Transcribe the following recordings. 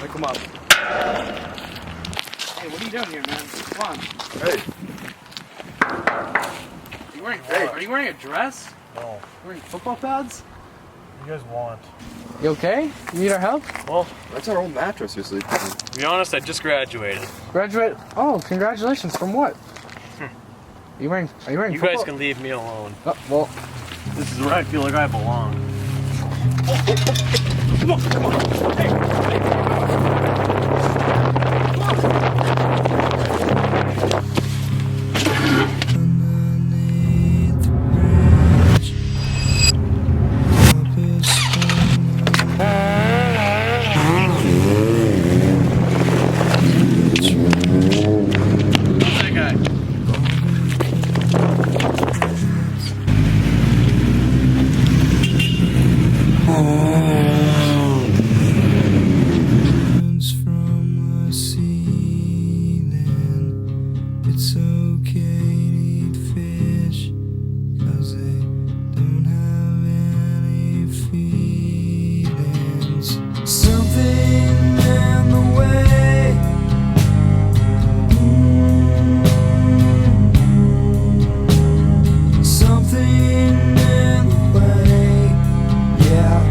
Wake him up. Hey, what are you doing here, man? Come on. Hey. Are you wearing a dress? No. Wearing football pads? What do you guys want? You okay? You need our help? Well, That's our old mattress you're sleeping in. to be honest, I just graduated. Graduate? Oh, congratulations. From what? Are you wearing You football? guys can leave me alone. Oh, well, This is where I feel like I belong. From the ceiling, it's okay to eat fish, 'cause they don't have any feelings. Something in the way, something in the way, yeah.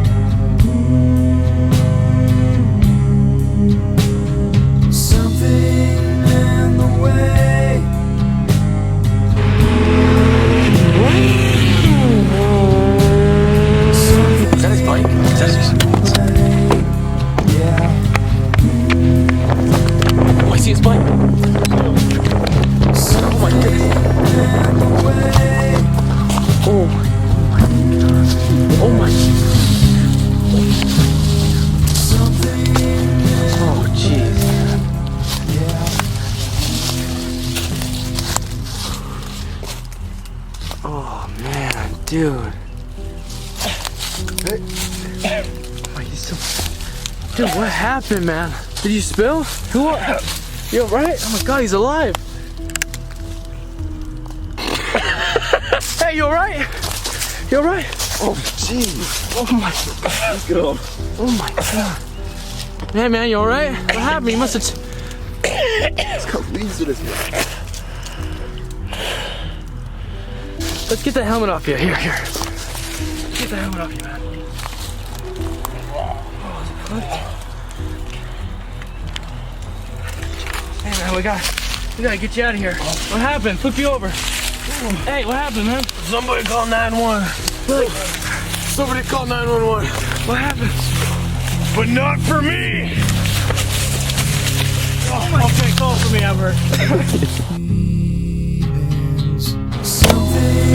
Something in the way. Is that his bike? Is that his... Yeah. Oh, I see his bike. Oh my goodness. Oh my. Oh my. Oh jeez. Oh man, dude. wait, he's still... Dude, what happened, man? Did you spill? Who? You alright? Oh my god, he's alive. Hey, you alright? You alright? Oh jeez. Oh my, Let's go. oh my god. Hey man, you alright? What happened? You must have... Let's go. Leads to this guy. Let's get the helmet off you. Here. Get the helmet off you, man. Hey man, we gotta get you out of here. What happened? Flip you over. Hey, what happened, man? Somebody call 911. Somebody call 911. What happened? But not for me! Oh, okay, call for me, Albert.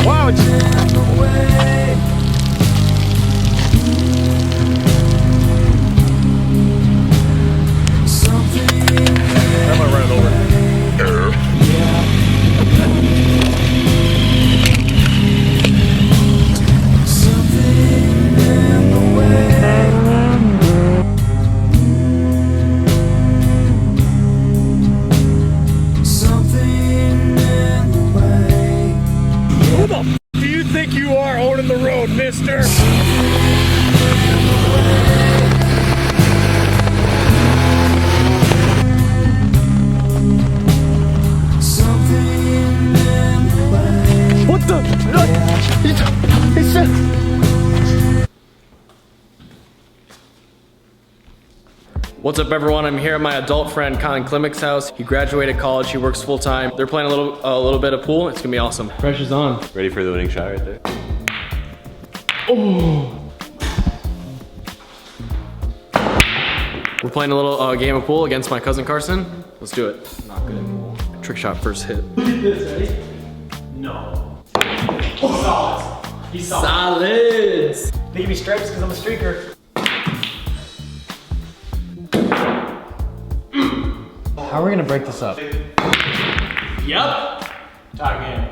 Wow, it's... I'm gonna run it over. Who the f do you think you are owning the road, mister? What the? What's up, everyone? I'm here at my adult friend Colin Klimek's house. He graduated college. He works full time. They're playing a little bit of pool. It's gonna be awesome. Pressure's on. Ready for the winning shot right there? We're playing a little game of pool against my cousin Carson. Let's do it. Not good at pool. Trick shot first hit. Look at this, ready? No. Solids. He's solid. Solids. They give me stripes because I'm a streaker. How are we gonna break this up? Yup. Tie game.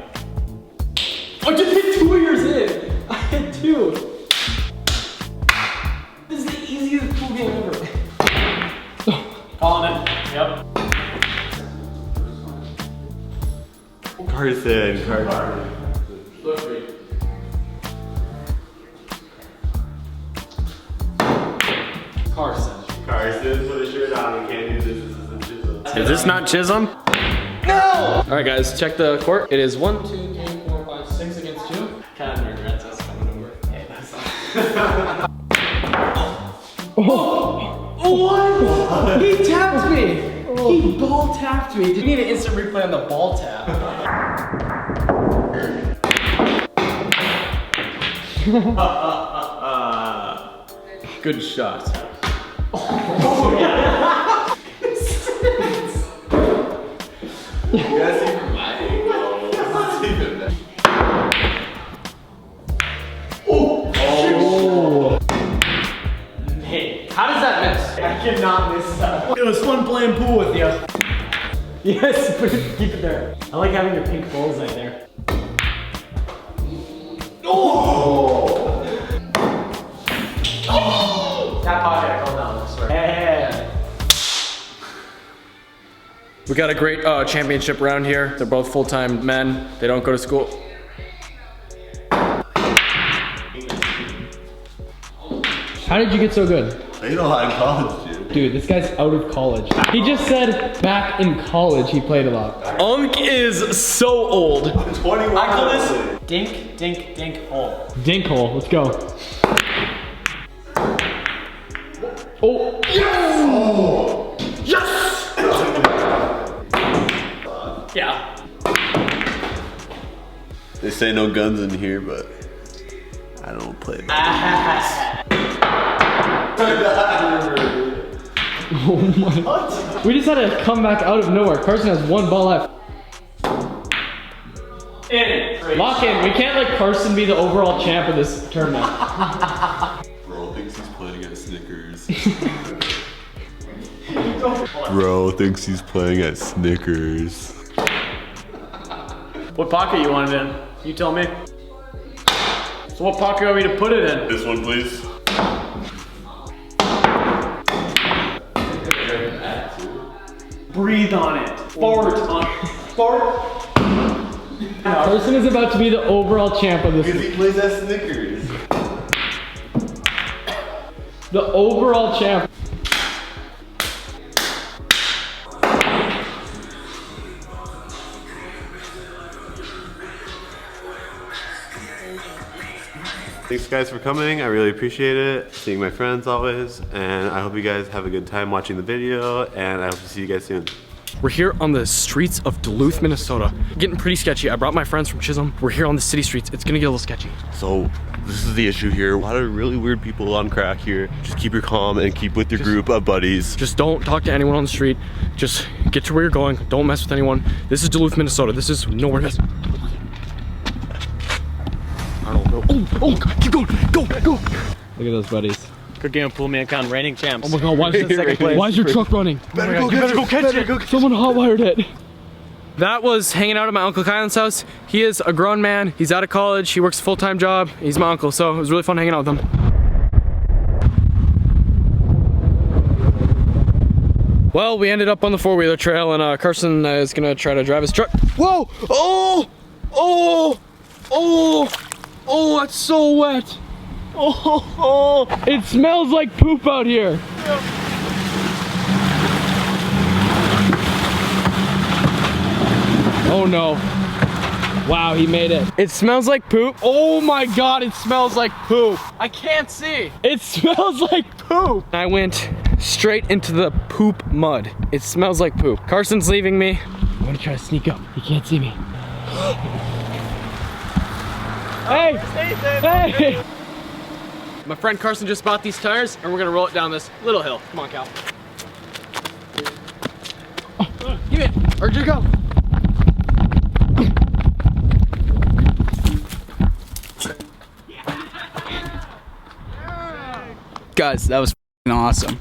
I just hit 2 years in. I hit 2. This is the easiest pool game ever. Calling it. Yep. Carson. Carson. Carson, put a shirt on. We can't do this. This isn't Chisholm. Is this not Chisholm? No! All right, guys, check the court. It is 1, 2, 3, 4, 5, 6 against 2. Kind of regrets us coming over. Hey, that's What? He tapped me! He ball tapped me. Did you need an instant replay on the ball tap? Good shot. You guys even my angle. It's even better. Hey, how does that miss? I cannot miss that. It was fun playing pool with you. Yes, but keep it there. I like having your pink bullseye there. That pocket I called down, I swear. Yeah. We got a great championship round here. They're both full-time men. They don't go to school. How did you get so good? You know I'm college, dude. Dude, this guy's out of college. He just said back in college he played a lot. Unk is so old. 21. I call this dink, dink, dink hole. Dink hole, let's go. Oh, Yeah. They say no guns in here, but I don't play that. we just had a comeback out of nowhere. Carson has one ball left. In. Lock in. We can't let Carson be the overall champ of this tournament. Bro thinks he's playing at Snickers. Bro thinks he's playing at Snickers. What pocket you want it in? You tell me. So what pocket you want me to put it in? This one, please. Breathe on it. Fart on it. Fart. Carson is about to be the overall champ of this. Because he plays at Snickers. The overall champ. Thanks guys for coming, I really appreciate it. Seeing my friends always, and I hope you guys have a good time watching the video, and I hope to see you guys soon. We're here on the streets of Duluth, Minnesota. Getting pretty sketchy. I brought my friends from Chisholm. We're here on the city streets. It's gonna get a little sketchy. So, this is the issue here. A lot of really weird people on crack here. Just keep your calm and keep with your group of buddies. Just don't talk to anyone on the street. Just get to where you're going. Don't mess with anyone. This is Duluth, Minnesota. This is nowhere to... Oh, keep going. Go. Look at those buddies. Good game of pool, man. Con reigning champs. Oh my god, why is your truck running? Better go catch it. Someone hotwired it. That was hanging out at my Uncle Kylan's house. He is a grown man. He's out of college. He works a full-time job. He's my uncle, so it was really fun hanging out with him. Well, we ended up on the four-wheeler trail, and Carson is gonna try to drive his truck. Whoa! Oh, that's so wet. Oh, It smells like poop out here. Oh no. Wow, he made it. it smells like poop. Oh my God, it smells like poop. I can't see. It smells like poop. I went straight into the poop mud. It smells like poop. Carson's leaving me. I'm gonna try to sneak up. He can't see me. Hey! Hey! My friend Carson just bought these tires, and we're gonna roll it down this little hill. Come on, Cal. Give it. Where'd you go? Guys, that was awesome.